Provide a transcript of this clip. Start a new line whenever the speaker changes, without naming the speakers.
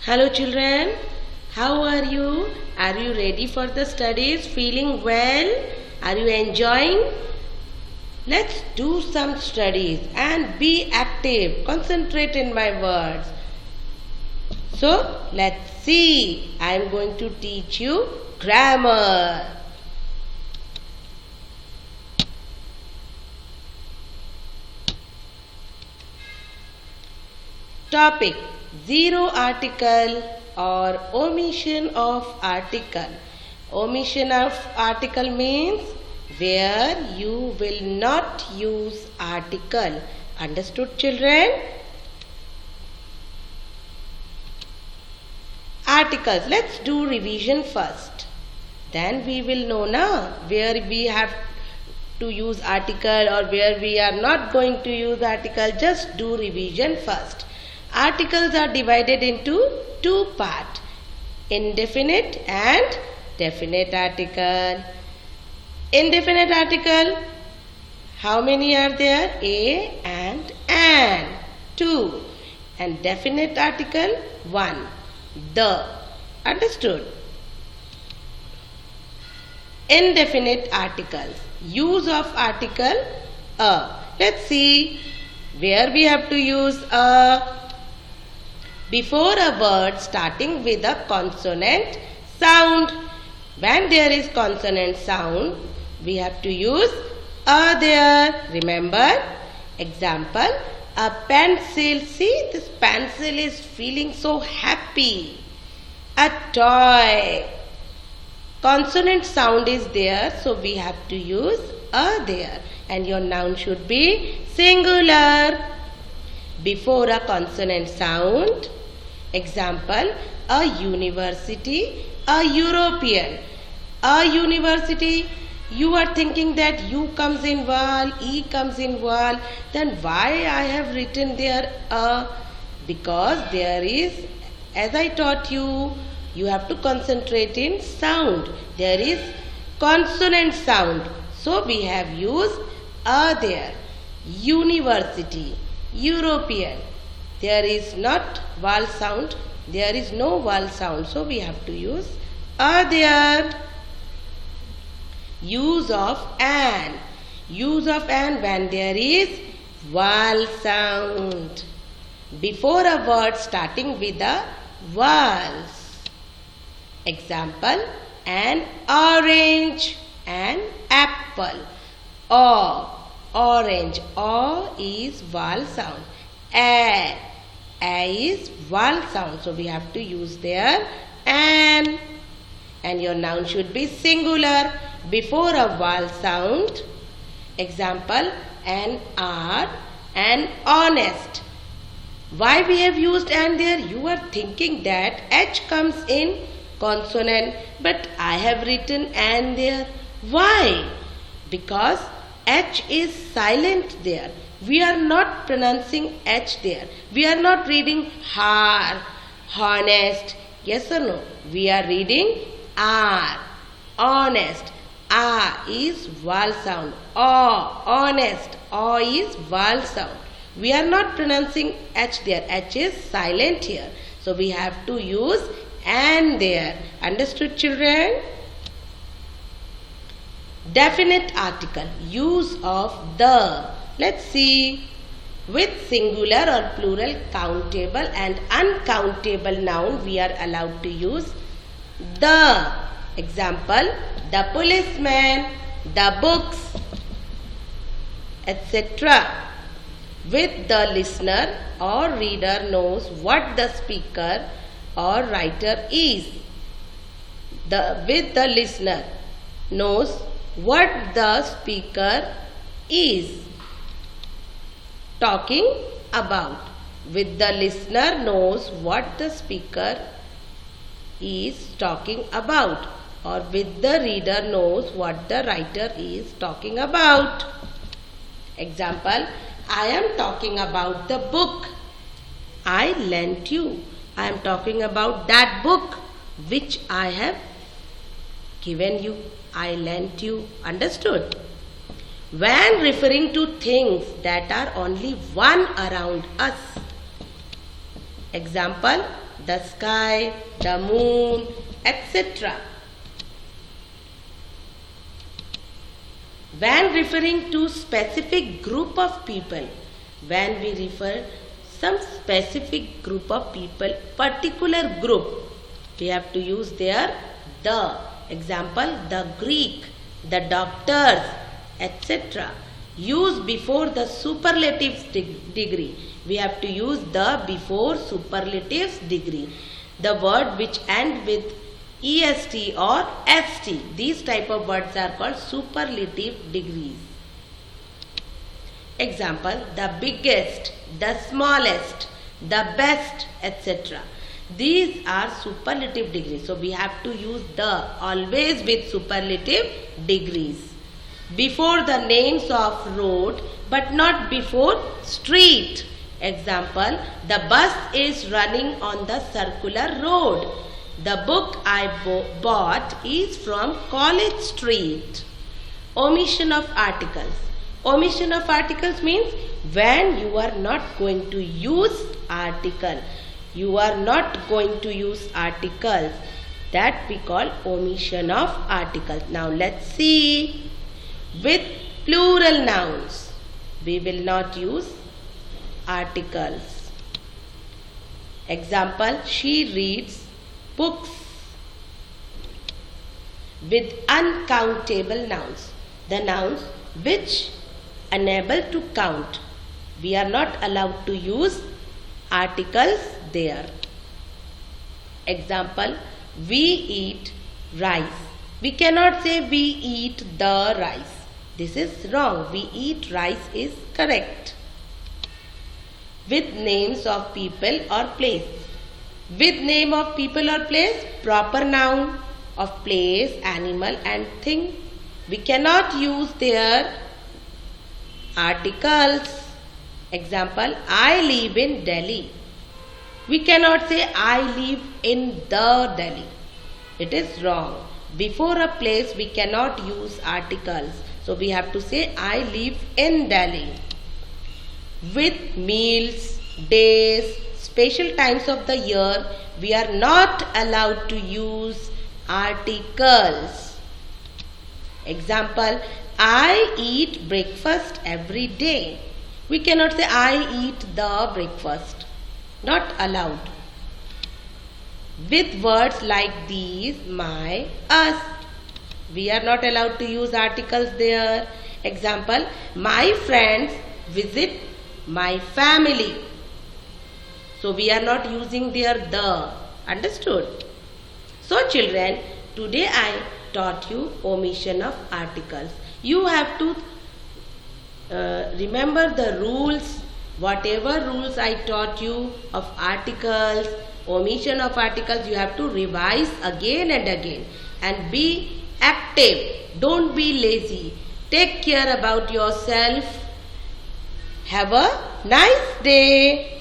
Hello children, how are you? Are you ready for the studies? Feeling well? Are you enjoying? Let's do some studies and be active. Concentrate in my words. So, let's see. I am going to teach you grammar. Topic: zero article or omission of article. Omission of article means where you will not use article. Understood, children? Articles. Let's do revision first. Then we will know now where we have to use article or where we are not going to use article. Just do revision first. Articles are divided into two parts, indefinite and definite article. Indefinite article, how many are there? A and an, two. And definite article, one, the. Understood? Indefinite articles, use of article a. Let's see where we have to use a. Before a word starting with a consonant sound. When there is consonant sound, we have to use a there. Remember? Example, a pencil. See, this pencil is feeling so happy. A toy. Consonant sound is there, so we have to use a there. And your noun should be singular. Before a consonant sound. Example, a university, a European. A university, you are thinking that U comes in vowel, E comes in vowel. Then why I have written there a? Because there is, as I taught you, you have to concentrate in sound. There is consonant sound. So we have used a there. University, European. There is not vowel sound. There is no vowel sound. So we have to use a there. Use of an. Use of an when there is vowel sound. Before a word starting with a vowels. Example, an orange, an apple. Orange. O is vowel sound. A is vowel sound. So we have to use there an. And your noun should be singular before a vowel sound. Example, an art, an honest. Why we have used an there? You are thinking that H comes in consonant, but I have written an there. Why? Because H is silent there. We are not pronouncing H there. We are not reading har, honest. Yes or no? We are reading R, honest. A is vowel sound. O, honest. O is vowel sound. We are not pronouncing H there. H is silent here. So we have to use an there. Understood, children? Definite article. Use of the. Let's see. With singular or plural countable and uncountable noun, we are allowed to use the. Example, the policeman, the books, etc. With the listener or reader knows what the speaker or writer is. With the listener knows what the speaker is talking about. With the listener knows what the speaker is talking about. Or with the reader knows what the writer is talking about. Example, I am talking about the book I lent you. I am talking about that book which I have given you. I lent you. Understood? When referring to things that are only one around us. Example, the sky, the moon, etc. When referring to specific group of people, when we refer some specific group of people, particular group, we have to use there the. Example, the Greek, the doctors, etc. Use before the superlatives degree. We have to use the before superlatives degree. The word which end with est or st. These type of words are called superlative degrees. Example, the biggest, the smallest, the best, etc. These are superlative degrees. So we have to use the always with superlative degrees. Before the names of road but not before street. Example, the bus is running on the circular road. The book I bought is from College Street. Omission of articles. Omission of articles means when you are not going to use article. You are not going to use articles. That we call omission of articles. Now let's see. With plural nouns, we will not use articles. Example, she reads books. With uncountable nouns, the nouns which unable to count, we are not allowed to use articles there. Example, we eat rice. We cannot say we eat the rice. This is wrong. We eat rice is correct. With names of people or place. With name of people or place, proper noun of place, animal and thing. We cannot use their articles. Example, I live in Delhi. We cannot say I live in the Delhi. It is wrong. Before a place we cannot use articles. So we have to say I live in Delhi. With meals, days, special times of the year, we are not allowed to use articles. Example, I eat breakfast every day. We cannot say I eat the breakfast. Not allowed. With words like these, my, us, we are not allowed to use articles there. Example, my friends visit my family. So we are not using there the. Understood? So children, today I taught you omission of articles. You have to remember the rules. Whatever rules I taught you of articles, omission of articles, you have to revise again and again. And be active. Don't be lazy. Take care about yourself. Have a nice day.